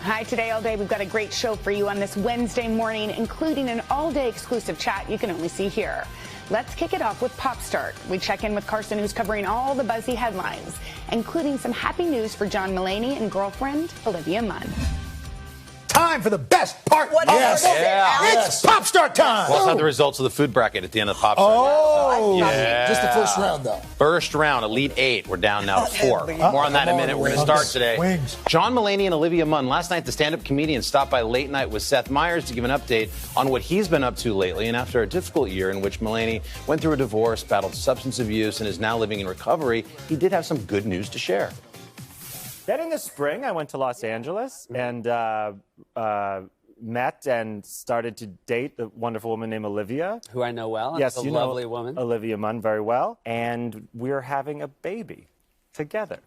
Hi, Today All Day. We've got a great show for you on this Wednesday morning, including an all-day exclusive chat you can only see here. Let's kick it off with Pop Start. We check in with Carson, who's covering all the buzzy headlines, including some happy news for John Mulaney and girlfriend Olivia Munn. Time for the best part. It's Pop Start time. We'll also have the results of the food bracket at the end of the Pop Start. Oh, yeah. Just the first round, though. First round, Elite 8. We're down now to 4. More on that in a minute. We're going to start today. Wings. John Mulaney and Olivia Munn. Last night, the stand-up comedian stopped by Late Night with Seth Meyers to give an update on what he's been up to lately. And after a difficult year in which Mulaney went through a divorce, battled substance abuse, and is now living in recovery, he did have some good news to share. Then in the spring, I went to Los Angeles and met and started to date a wonderful woman named Olivia. Who I know well. Yes, a you lovely know woman. Olivia Munn very well. And we're having a baby together.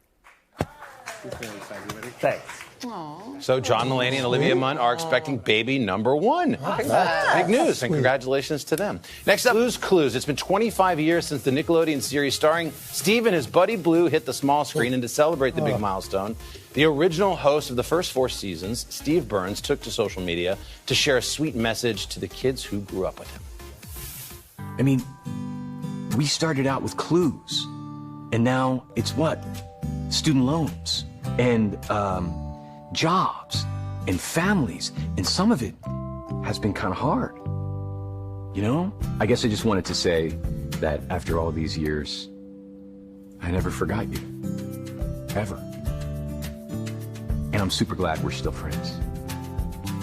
Thanks. So John Mulaney and Olivia Munn are expecting baby number 1. Big news, and congratulations to them. Next up, Blue's Clues. It's been 25 years since the Nickelodeon series starring Steve and his buddy Blue hit the small screen, and to celebrate the big milestone, the original host of the first 4 seasons, Steve Burns, took to social media to share a sweet message to the kids who grew up with him. I mean, we started out with clues, and now it's what? Student loans, and jobs, and families, and some of it has been kind of hard. You know? I guess I just wanted to say that after all these years, I never forgot you. Ever. And I'm super glad we're still friends.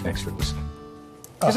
Thanks for listening.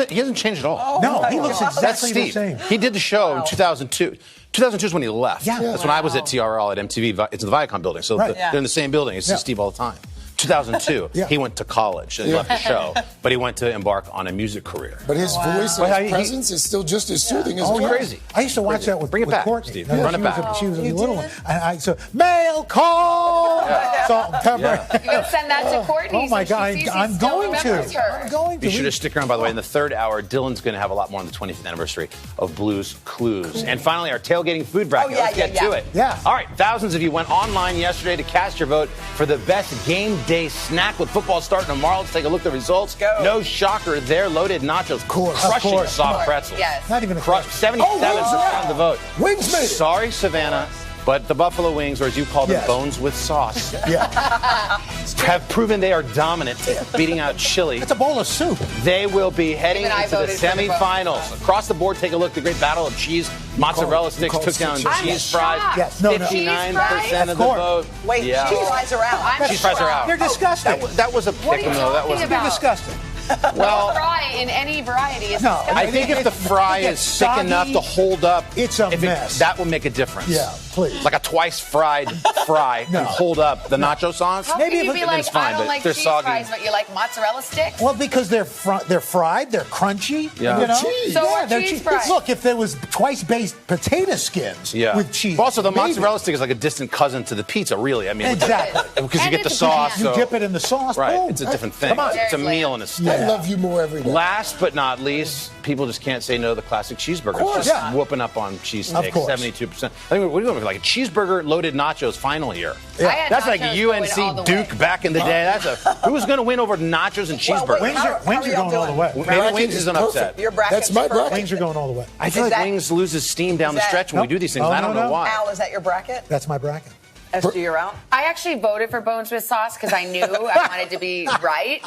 He hasn't changed at all. No, he looks That's exactly the Steve. same. He did the show in 2002. 2002 is when he left. Yeah. That's when I was at TRL at MTV. It's the Viacom building. So Right. they're in the same building. It's Steve all the time. 2002, Yeah. he went to college and left the show, but he went to embark on a music career. But his voice and his presence is still just as soothing as Oh, well. crazy. I used to watch that with, Bring it with back, Courtney. Steve. Yeah, Run it she back. Was she was a little one. And so, mail call! Salt and pepper. You can send that to Courtney. Oh, my so God. she sees he I'm still going remembers to. her. I'm going to. Be sure to stick around, by the way. In the third hour, Dylan's going to have a lot more on the 25th anniversary of Blue's Clues. Cool. And finally, our tailgating food bracket. Let's get to it. Yeah. All right, thousands of you went online yesterday to cast your vote for the best game day snack with football starting tomorrow. Let's take a look at the results. No shocker there. Loaded nachos. Crushing soft pretzels. Yes. Not even a Crushed 77% of the vote. Wings made it. Sorry, Savannah. But the Buffalo Wings, or as you call them, Yes. bones with sauce, Yeah. have proven they are dominant, beating out chili. It's a bowl of soup. They will be heading Even I into the voted for the semifinals. Across the board, take a look. The great battle of cheese. Mozzarella sticks called took down sticks. I'm cheese fries. shocked. Yes, no, no. 59% of the Of course. vote. Wait, Yeah. cheese fries are out. I'm Cheese fries are out. They're disgusting. That was a What are pick you 'em, though. That talking was about? They're disgusting. well. Fry in any variety is No, disgusting. I think if the fry It gets is thick soggy. enough to hold up, It's a if mess. that would make a difference. Yeah, please. Like a twice fried fry No. can hold up the nacho sauce. How Maybe can you if be it- like, it's fine, I don't but like they're cheese soggy. fries, but you like mozzarella sticks? Well, because they're fried, they're crunchy. Yeah. You know? Cheese. So are they're cheese fries. Look, if there was twice-based potato skins with cheese. But also, the maybe. mozzarella stick is like a distant cousin to the pizza, really. I mean, Exactly. because you And get the it's a sauce. pan. You so- dip it in the sauce. Right, boom. it's a different thing. Come on. It's a meal and a steak. I love you more every day. Last but not least, people just can't say no to the classic cheeseburger. course, It's just yeah. whooping up on Of cheesesteaks, course. 72%. I think we're doing like a cheeseburger loaded nachos final here. I had That's like nachos UNC going all the Duke way. back in the day. Who was going to win over nachos and cheeseburgers? Wings How are are going y'all all the way. doing? Maybe Wings is an upset. Your bracket's That's my perfect. bracket. Wings are going all the way. I feel Is like that- Wings loses steam down the Is that- stretch when we Nope. do these things. Oh, and I don't no, know no. why. Al, is that your bracket? That's my bracket. Esther, you're out? I actually voted for bones with sauce because I knew I wanted to be right.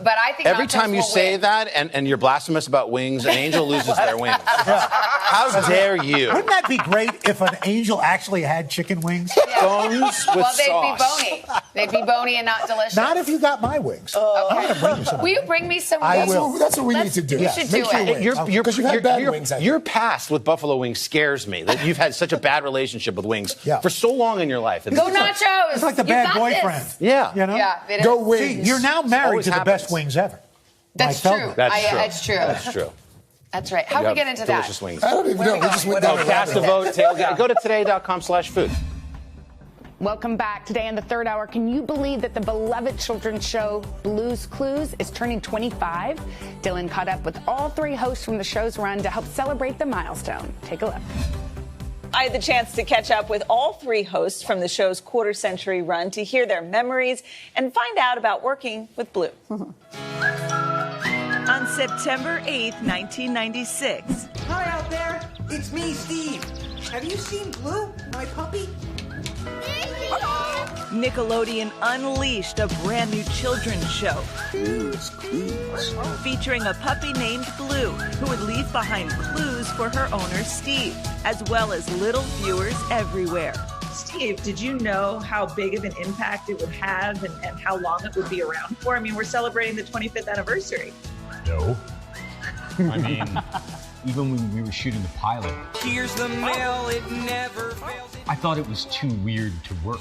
But I think Every nachos time you will say win. that and you're blasphemous about Wings, an angel loses their wings. How dare you? Wouldn't that be great if an angel actually had chicken wings? Bones with Well, they'd sauce. be bony. They'd be bony and not delicious. Not if you got my wings. I'm going to bring you some. Will you bring me some I wings? will. That's what we need Let's- to do. You Yeah, should make do sure it. wings. Because you've had bad wings, I think. Your past with Buffalo Wings scares me. That you've had such a bad relationship with wings Yeah. for so long in your life. Go nachos. It's like the You bad got boyfriend. this. Yeah. You know? Yeah, it is. Go See, Wings. you're now married Always to the happens. best wings ever. That's Mike true. Feldman. That's true. That's true. That's true. That's right. How You do we have get into delicious that? wings. I don't even know. We just went down a Cast a rabbit hole. vote. Tailgate. Go to today.com/food. Welcome back. Today in the third hour, can you believe that the beloved children's show Blue's Clues is turning 25? Dylan caught up with all three hosts from the show's run to help celebrate the milestone. Take a look. I had the chance to catch up with all three hosts from the show's quarter-century run to hear their memories and find out about working with Blue. On September 8th, 1996. Hi out there, it's me, Steve. Have you seen Blue, my puppy? Nickelodeon unleashed a brand new children's show. Blue's Clues. Featuring a puppy named Blue, who would leave behind clues for her owner, Steve, as well as little viewers everywhere. Steve, did you know how big of an impact it would have and how long it would be around for? I mean, we're celebrating the 25th anniversary. No. I mean, even when we were shooting the pilot, Here's the mail, it never fails. I thought it was too weird to work.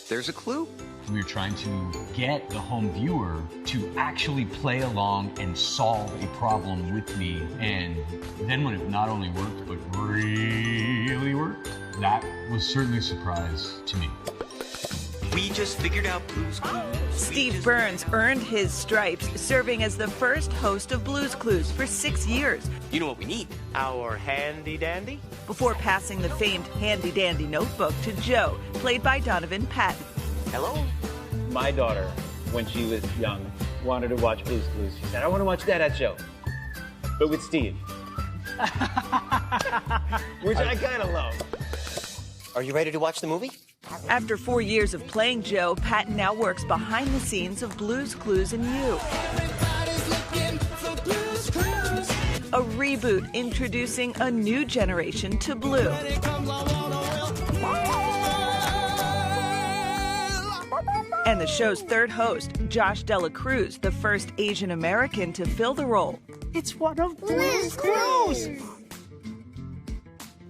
There's a clue. We were trying to get the home viewer to actually play along and solve a problem with me. And then when it not only worked, but really worked, that was certainly a surprise to me. We just figured out Blue's Clues. Steve Burns earned his stripes, serving as the first host of Blue's Clues for 6 years. You know what we need? Our handy dandy? Before passing the famed handy dandy notebook to Joe, played by Donovan Patton. Hello? My daughter, when she was young, wanted to watch Blue's Clues. She said, I want to watch that show, but with Steve. Which I kind of love. Are you ready to watch the movie? After 4 years of playing Joe, Patton now works behind the scenes of Blue's Clues and You. A reboot introducing a new generation to Blue. And the show's third host, Josh Dela Cruz, the first Asian American to fill the role. It's one of Blue's Clues.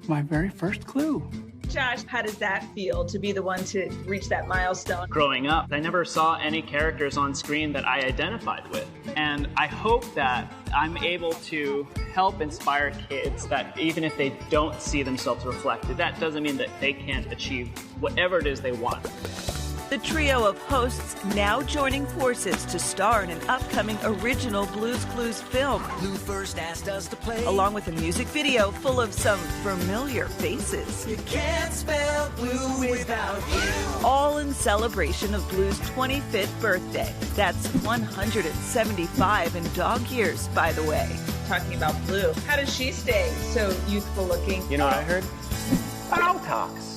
My very first clue. Josh, how does that feel to be the one to reach that milestone? Growing up, I never saw any characters on screen that I identified with. And I hope that I'm able to help inspire kids that even if they don't see themselves reflected, that doesn't mean that they can't achieve whatever it is they want. The trio of hosts now joining forces to star in an upcoming original Blue's Clues film. Blue first asked us to play. Along with a music video full of some familiar faces. You can't spell blue without you. All in celebration of Blue's 25th birthday. That's 175 in dog years, by the way. Talking about Blue, how does she stay so youthful looking? You know what I heard? Botox.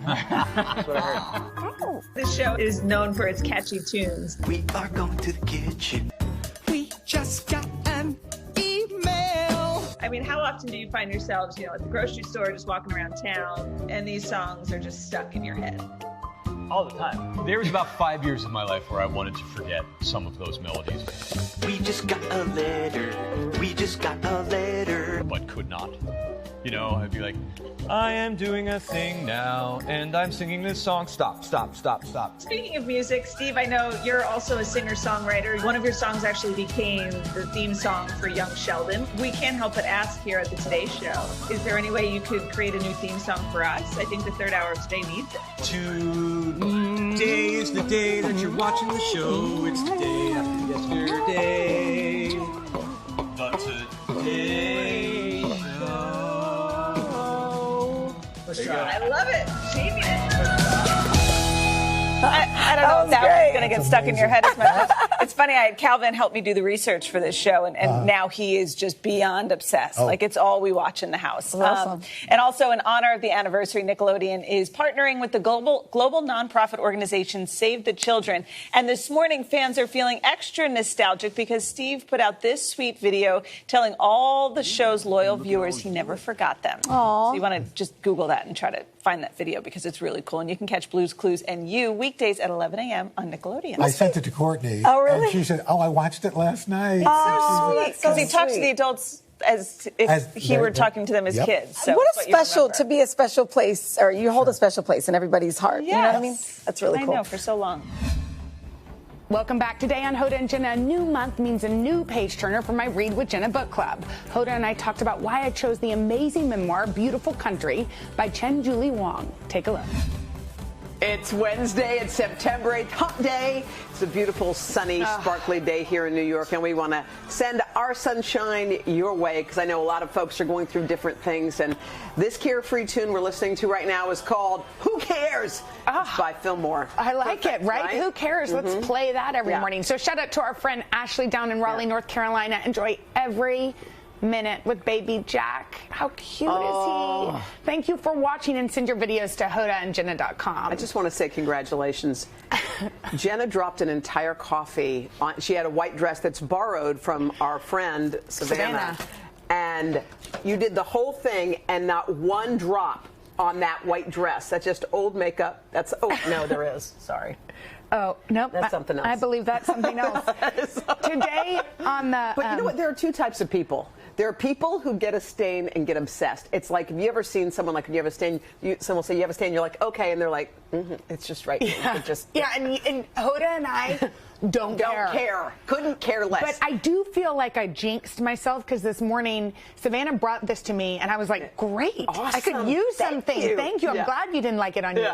That's what I heard. This show is known for its catchy tunes. We are going to the kitchen. We just got an email. I mean, how often do you find yourselves, at the grocery store, just walking around town, and these songs are just stuck in your head? All the time. There was about 5 years of my life where I wanted to forget some of those melodies. We just got a letter. We just got a letter. But could not. I'd be like, I am doing a thing now, and I'm singing this song. Stop, stop, stop, stop. Speaking of music, Steve, I know you're also a singer-songwriter. One of your songs actually became the theme song for Young Sheldon. We can't help but ask here at the Today Show, is there any way you could create a new theme song for us? I think the third hour of Today needs it. Today is the day that you're watching the show. It's the day after yesterday. But today show. I love it. Jamie. I don't know if that was going to get stuck in your head as much. It's funny, I had Calvin help me do the research for this show, and now he is just beyond obsessed. Like, it's all we watch in the house. Awesome. And also, in honor of the anniversary, Nickelodeon is partnering with the global nonprofit organization Save the Children. And this morning, fans are feeling extra nostalgic because Steve put out this sweet video telling all the show's loyal viewers he never forgot them. Aww. So you want to just Google that and try to find that video because it's really cool. And you can catch Blue's Clues and You weekdays at 11 a.m. on Nickelodeon. I sent it to Courtney. Oh, really? And she said, I watched it last night. Oh, sweet. Because he talks to the adults as if he were talking to them as kids. So what a special, to be a special place, or you hold a special place in everybody's heart. Yes. You know what I mean? That's really cool. I know, for so long. Welcome back. Today on Hoda and Jenna, a new month means a new page-turner for my Read with Jenna book club. Hoda and I talked about why I chose the amazing memoir, Beautiful Country, by Chen Julie Wong. Take a look. It's Wednesday. It's September 8th, hump day. It's a beautiful, sunny, sparkly day here in New York, and we want to send our sunshine your way because I know a lot of folks are going through different things. And this carefree tune we're listening to right now is called "Who Cares?" It's by Fillmore. I like it, right? Who cares? Let's play that every morning. So shout out to our friend Ashley down in Raleigh, North Carolina. Enjoy every minute with baby Jack. How cute is he? Thank you for watching, and send your videos to hodaandjenna.com. I just want to say congratulations. Jenna dropped an entire coffee on. She had a white dress that's borrowed from our friend Savannah. And you did the whole thing and not one drop on that white dress. That's just old makeup. That's no, there is. Sorry. Oh, no. That's something else. I believe that's something else. Today on the... But you know what? There are two types of people. There are people who get a stain and get obsessed. It's like, have you ever seen someone, like, if you have a stain, someone will say, you have a stain, you're like, okay, and they're like, it's just right. Yeah, and Hoda and I don't care. Couldn't care less. But I do feel like I jinxed myself because this morning Savannah brought this to me and I was like, great. Awesome. I could use something. Thank you. I'm glad you didn't like it on you.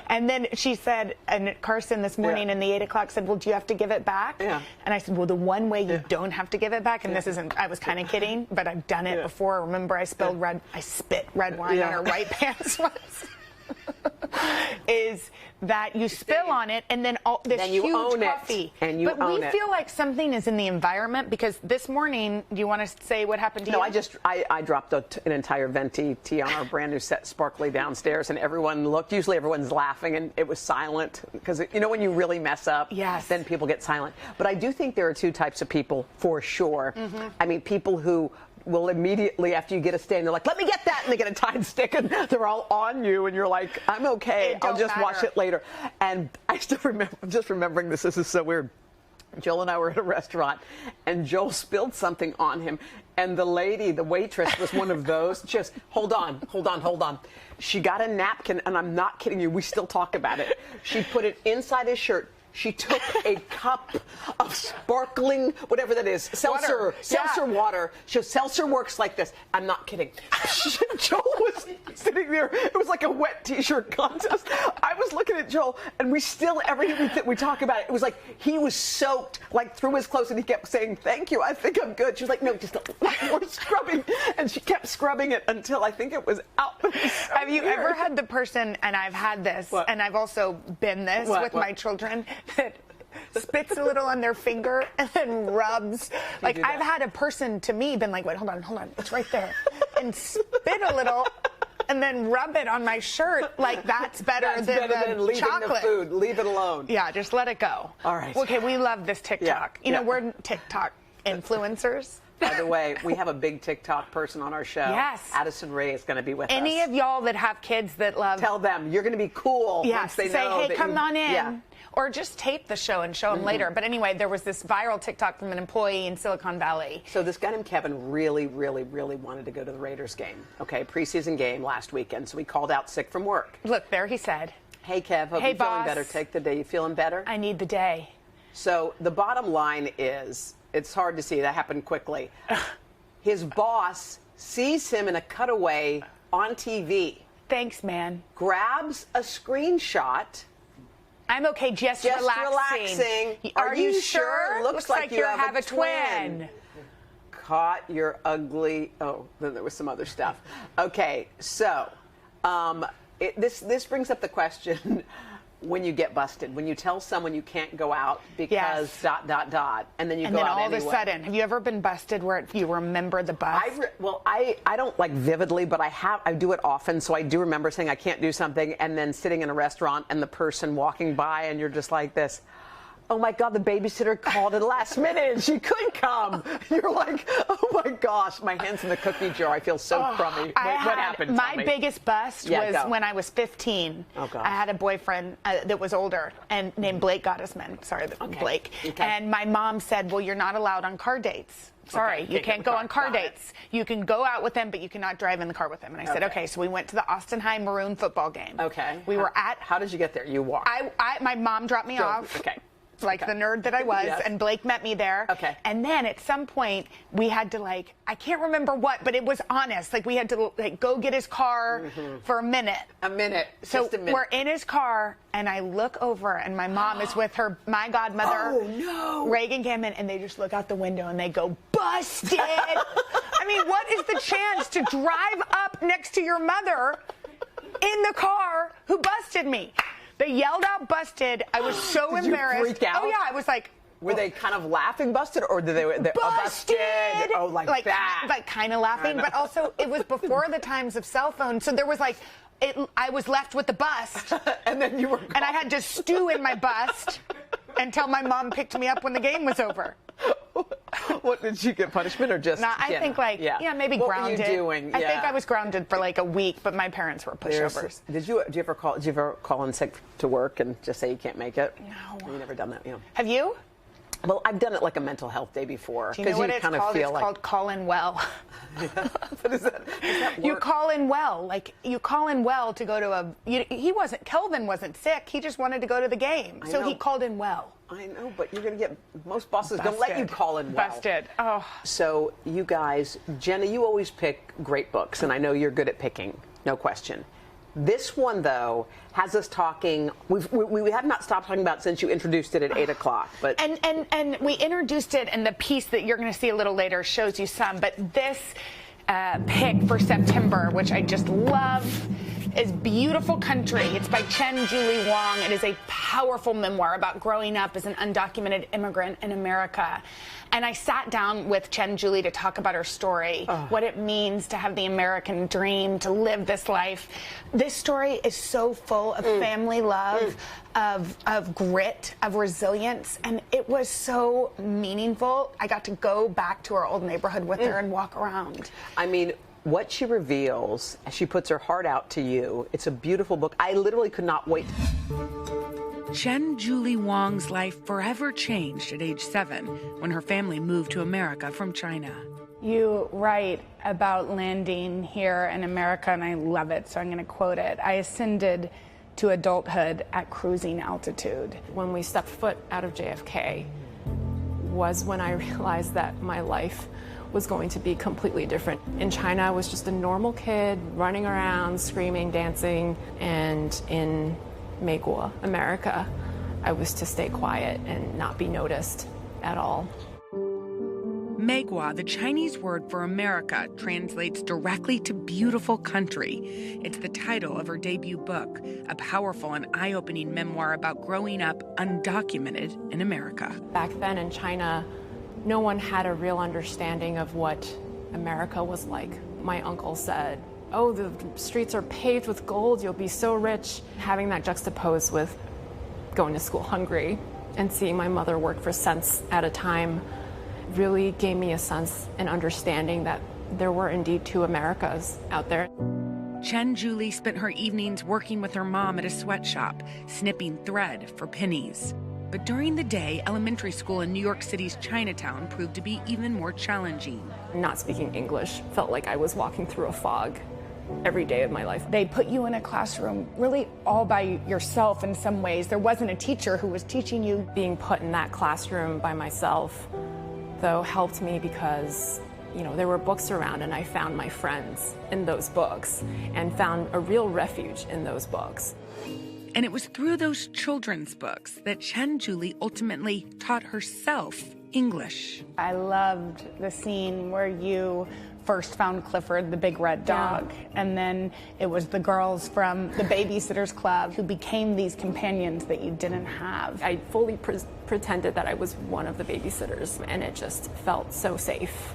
And then she said, and Carson this morning in the 8 o'clock said, well, do you have to give it back? And I said, well, the one way you don't have to give it back, and this isn't, I was kind of kidding, but I've done it before. Remember, I spit red wine on her right pants once. Is that you spill on it and then this then you huge own coffee. And you but own we it. feel like something is in the environment because this morning, do you want to say what happened to you? No, I dropped an entire venti tea on our brand new set, Sparkly, downstairs, and everyone looked. Usually everyone's laughing, and it was silent because, you know, when you really mess up, then people get silent. But I do think there are two types of people for sure. I mean, people who will immediately, after you get a stain, they're like, let me get that, and they get a Tide stick, and they're all on you, and you're like, I'm okay, I'll just wash it later. And I still remember, I'm just remembering this is so weird. Joel and I were at a restaurant, and Joel spilled something on him, and the lady, the waitress, was one of those, just, hold on. She got a napkin, and I'm not kidding you, we still talk about it. She put it inside his shirt. She took a cup of sparkling, whatever that is, seltzer water. Seltzer works like this. I'm not kidding. Joel was sitting there. It was like a wet T-shirt contest. I was looking at Joel, and we still, everything we talk about it was like he was soaked, like through his clothes, and he kept saying, thank you, I think I'm good. She was like, no, just a lot more scrubbing. And she kept scrubbing it until I think it was out. Have you ever had the person, and I've had this, and I've also been this with my children, that spits a little on their finger and then rubs. Like, I've had a person to me been like, wait, hold on, it's right there. And spit a little and then rub it on my shirt. Like, that's better than leaving chocolate. the food. Leave it alone. Yeah, just let it go. All right. Okay, we love this TikTok. You know, we're TikTok influencers. By the way, we have a big TikTok person on our show. Yes. Addison Rae is going to be with us. Any of y'all that have kids that love... Tell them, you're going to be cool once they know hey, that come on in. Yeah. Or just tape the show and show them later. But anyway, there was this viral TikTok from an employee in Silicon Valley. So this guy named Kevin really wanted to go to the Raiders game. Okay, preseason game last weekend. So he called out sick from work. Look, there he said. Hey, Kev, hope you're feeling better. Take the day. You feeling better? I need the day. So the bottom line is, it's hard to see. That happened quickly. His boss sees him in a cutaway on TV. Thanks, man. Grabs a screenshot. I'm okay, just relaxing. Are you sure? Looks like you have a twin. Caught your ugly... Oh, then there was some other stuff. Okay, so this brings up the question... When you get busted, when you tell someone you can't go out because ... and then you go out all anyway. of a sudden, have you ever been busted where you remember the bust? I don't like vividly, but I do it often. So I do remember saying I can't do something, and then sitting in a restaurant and the person walking by, and you're just like this. Oh my God, the babysitter called at the last minute and she couldn't come. You're like, oh my gosh, my hand's in the cookie jar. I feel so crummy. What happened? My biggest bust was when I was 15. Oh gosh. I had a boyfriend that was older and named Blake Gottesman. Sorry, Blake. Okay. And my mom said, well, you're not allowed on car dates. Sorry, you can't go on car dates. You can go out with them, but you cannot drive in the car with them. And I said, okay. So we went to the Austin High Maroon football game. Okay. We were at... How did you get there? You walked? My mom dropped me off. Okay. like the nerd that I was, Yes. and Blake met me there. Okay. And then at some point, we had to like, I can't remember what, but it was honest. Like we had to like go get his car for a minute. A minute. So Just a minute. we're in his car, and I look over, and my mom is with her, my godmother, Oh, no. Reagan came in, and they just look out the window, and they go, busted! I mean, what is the chance to drive up next to your mother in the car who busted me? They yelled out busted. I was so Did embarrassed. you freak out? Oh, yeah, I was like... Were they kind of laughing busted, or did they busted? Oh, like that. Like kind of laughing, but also it was before the times of cell phones, so there was like, I was left with the bust. And then you were gone. And I had to stew in my bust until my mom picked me up when the game was over. What, did you get punishment or just? No, I Jenna? think like, maybe what grounded. What were you doing? I think I was grounded for like a week, but my parents were pushovers. Did you ever call in sick to work and just say you can't make it? No. You never done that, Have you? Well, I've done it like a mental health day before. Do you know what it's kind called? of feel It's like... called call in well. What is that? You call in well. Like, you call in well to go to Kelvin wasn't sick. He just wanted to go to the game. So he called in well. I know, but you're going to get, most bosses don't let you call in well. Busted. Oh. So you guys, Jenna, you always pick great books, and I know you're good at picking, no question. This one, though, has us talking. We have not stopped talking about it since you introduced it at 8 o'clock. But and we introduced it, and the piece that you're going to see a little later shows you some. But this pick for September, which I just love, is Beautiful Country. It's by Chen Julie Wong. It is a powerful memoir about growing up as an undocumented immigrant in America. And I sat down with Chen Julie to talk about her story, what it means to have the American dream, to live this life. This story is so full of family love, of grit, of resilience, and it was so meaningful. I got to go back to our old neighborhood with her and walk around. I mean, what she reveals as she puts her heart out to you, it's a beautiful book. I literally could not wait. Chen Julie Wong's life forever changed at age 7 when her family moved to America from China. You write about landing here in America, and I love it, so I'm going to quote it. I ascended to adulthood at cruising altitude. When we stepped foot out of JFK was when I realized that my life was going to be completely different. In China, I was just a normal kid running around, screaming, dancing, and in Meiguo, America, I was to stay quiet and not be noticed at all. Meiguo, the Chinese word for America, translates directly to beautiful country. It's the title of her debut book, a powerful and eye-opening memoir about growing up undocumented in America. Back then in China, no one had a real understanding of what America was like. My uncle said, "Oh, the streets are paved with gold, you'll be so rich." Having that juxtaposed with going to school hungry and seeing my mother work for cents at a time really gave me a sense and understanding that there were indeed two Americas out there. Chen Julie spent her evenings working with her mom at a sweatshop, snipping thread for pennies. But during the day, elementary school in New York City's Chinatown proved to be even more challenging. Not speaking English felt like I was walking through a fog every day of my life. They put you in a classroom really all by yourself in some ways. There wasn't a teacher who was teaching you. Being put in that classroom by myself, though, helped me because, there were books around, and I found my friends in those books and found a real refuge in those books. And it was through those children's books that Chen Julie ultimately taught herself English. I loved the scene where you first found Clifford, the big red dog, and then it was the girls from the Babysitters Club who became these companions that you didn't have. I fully pretended that I was one of the babysitters, and it just felt so safe.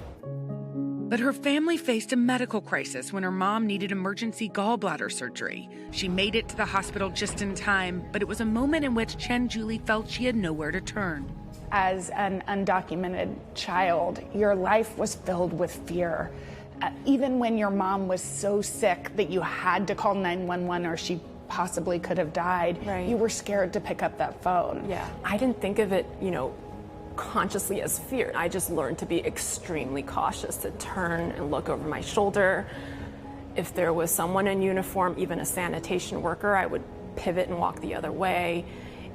But her family faced a medical crisis when her mom needed emergency gallbladder surgery. She made it to the hospital just in time, but it was a moment in which Chen Julie felt she had nowhere to turn. As an undocumented child, your life was filled with fear. Even when your mom was so sick that you had to call 911 or she possibly could have died, you were scared to pick up that phone. Yeah, I didn't think of it, consciously as fear. I just learned to be extremely cautious, to turn and look over my shoulder. If there was someone in uniform, even a sanitation worker, I would pivot and walk the other way.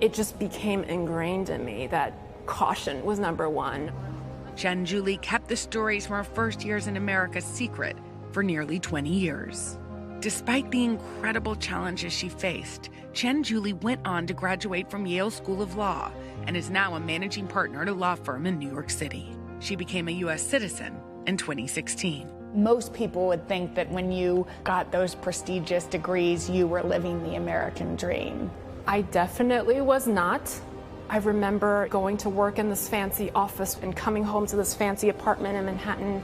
it just became ingrained in me that caution was number one. Jen Julie kept the stories from her first years in America secret for nearly 20 years. Despite the incredible challenges she faced, Jen Julie went on to graduate from Yale School of Law and is now a managing partner at a law firm in New York City. She became a U.S. citizen in 2016. Most people would think that when you got those prestigious degrees, you were living the American dream. I definitely was not. I remember going to work in this fancy office and coming home to this fancy apartment in Manhattan,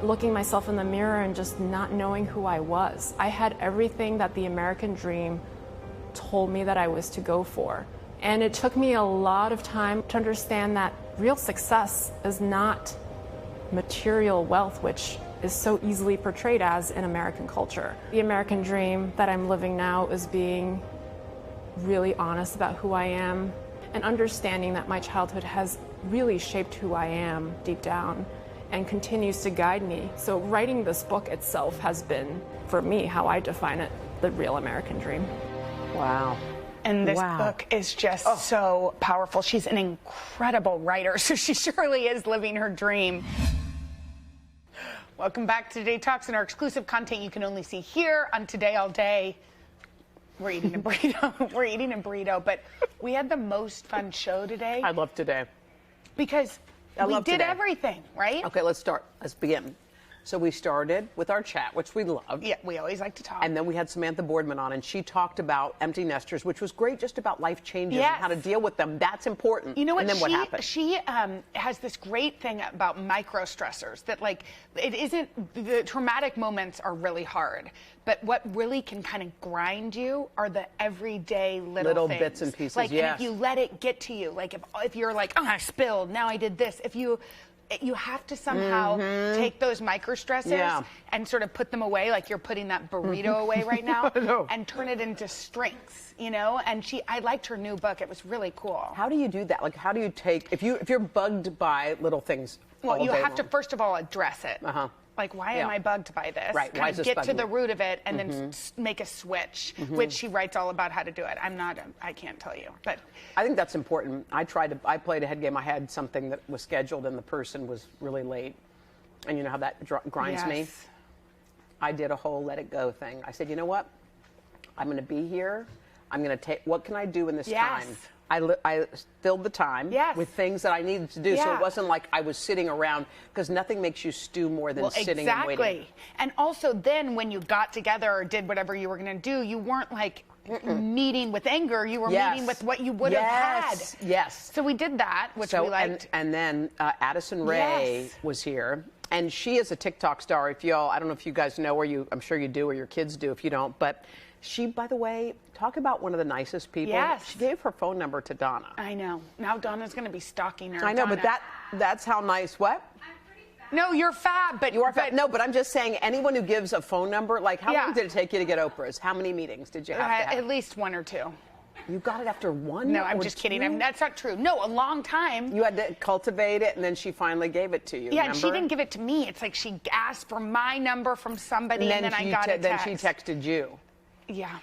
looking myself in the mirror and just not knowing who I was. I had everything that the American dream told me that I was to go for. And it took me a lot of time to understand that real success is not material wealth, which is so easily portrayed as in American culture. The American dream that I'm living now is being really honest about who I am and understanding that my childhood has really shaped who I am deep down and continues to guide me. So writing this book itself has been, for me, how I define it, the real American dream. Wow. And this book is just so powerful. She's an incredible writer, so she surely is living her dream. Welcome back to Today Talks and our exclusive content you can only see here on Today All Day. We're eating a burrito. We're eating a burrito, but we had the most fun show today. I love today. Because we did everything, right? Okay, let's start. Let's begin. So we started with our chat, which we loved. Yeah, we always like to talk. And then we had Samantha Boardman on, and she talked about empty nesters, which was great, just about life changes and how to deal with them. That's important. You know what? And then what happened? She has this great thing about micro stressors that, like, it isn't, the traumatic moments are really hard, but what really can kind of grind you are the everyday little things. Bits and pieces, like, and if you let it get to you, like if you're like, oh, I spilled, now I did this. If you have to somehow take those micro stressors and sort of put them away, like you're putting that burrito away right now, and turn it into strengths, you know? And I liked her new book. It was really cool. How do you do that? Like, how do you take, if you're bugged by little things? Well, you have to, first of all, address it. Like, why am I bugged by this? Right. Why is this get to bugging the me? root of it and then make a switch, which she writes all about how to do it. I can't tell you, but I think that's important. I played a head game. I had something that was scheduled and the person was really late. And you know how that grinds me? I did a whole let it go thing. I said, you know what? I'm going to be here. I'm going to take, what can I do in this time? I filled the time with things that I needed to do, so it wasn't like I was sitting around, because nothing makes you stew more than sitting and waiting. And also then when you got together or did whatever you were going to do, you weren't like meeting with anger, you were meeting with what you would have had. Yes. So we did that, which we liked. And then Addison Rae was here. And she is a TikTok star. If y'all, I don't know if you guys know, or I'm sure you do, or your kids do if you don't, but she, by the way, talk about one of the nicest people. Yes. She gave her phone number to Donna. I know. Now Donna's going to be stalking her. I know, but that's how nice. What? No, you're fab, but you are fab. No, but I'm just saying, anyone who gives a phone number, like, how long did it take you to get Oprah's? How many meetings did you have to have? At least one or two. You got it after one? No, I'm just kidding. That's not true. No, a long time. You had to cultivate it, and then she finally gave it to you. Yeah, and she didn't give it to me. It's like she asked for my number from somebody, and then I got a text. Then she texted you. Yeah.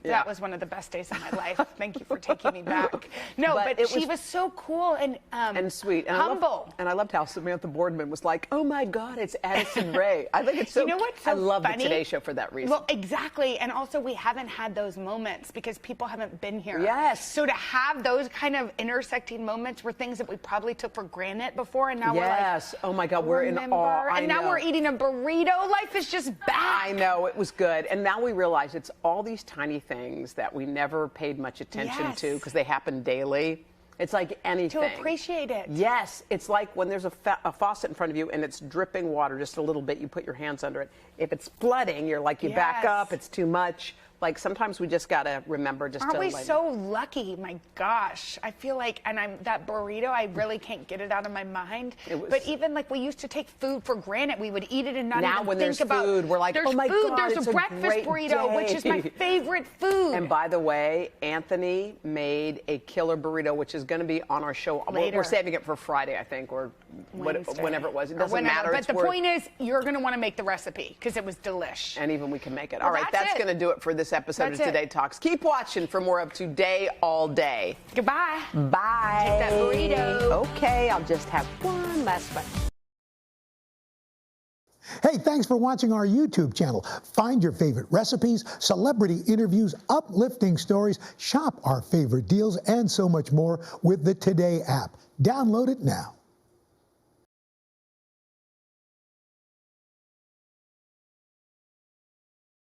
That was one of the best days of my life. Thank you for taking me back. No, but she was so cool and sweet and humble. I loved how Samantha Boardman was like, "Oh my God, it's Addison Rae." I think it's so. You know what's so I love funny? the Today Show for that reason. Well, exactly, and also we haven't had those moments because people haven't been here. Yes. So to have those kind of intersecting moments were things that we probably took for granted before, and now we're like, oh my God, we're in awe. And now we're eating a burrito. Life is just back. I know, it was good, and now we realize it's all these tiny things that we never paid much attention to because they happen daily. It's like anything. To appreciate it. Yes. It's like when there's a faucet in front of you and it's dripping water just a little bit, you put your hands under it. If it's flooding, you're like, you back up, it's too much. Like, sometimes we just got to remember just Aren't we so lucky? My gosh. I feel like, and that burrito, I really can't get it out of my mind. But even like we used to take food for granted. We would eat it and not now even when think there's about food, we're like, there's oh my food, God, there's it's a breakfast burrito, which is my favorite food. And by the way, Anthony made a killer burrito, which is going to be on our show. Later. We're saving it for Friday, I think, or whenever it was. It doesn't matter. But the point is, you're going to want to make the recipe because it was delish. And even we can make it. All right, that's going to do it for this this episode That's of it. Today Talks. Keep watching for more of Today All Day. Goodbye. Bye. Get that burrito. Okay, I'll just have one last question. Hey, thanks for watching our YouTube channel. Find your favorite recipes, celebrity interviews, uplifting stories, shop our favorite deals, and so much more with the Today app. Download it now.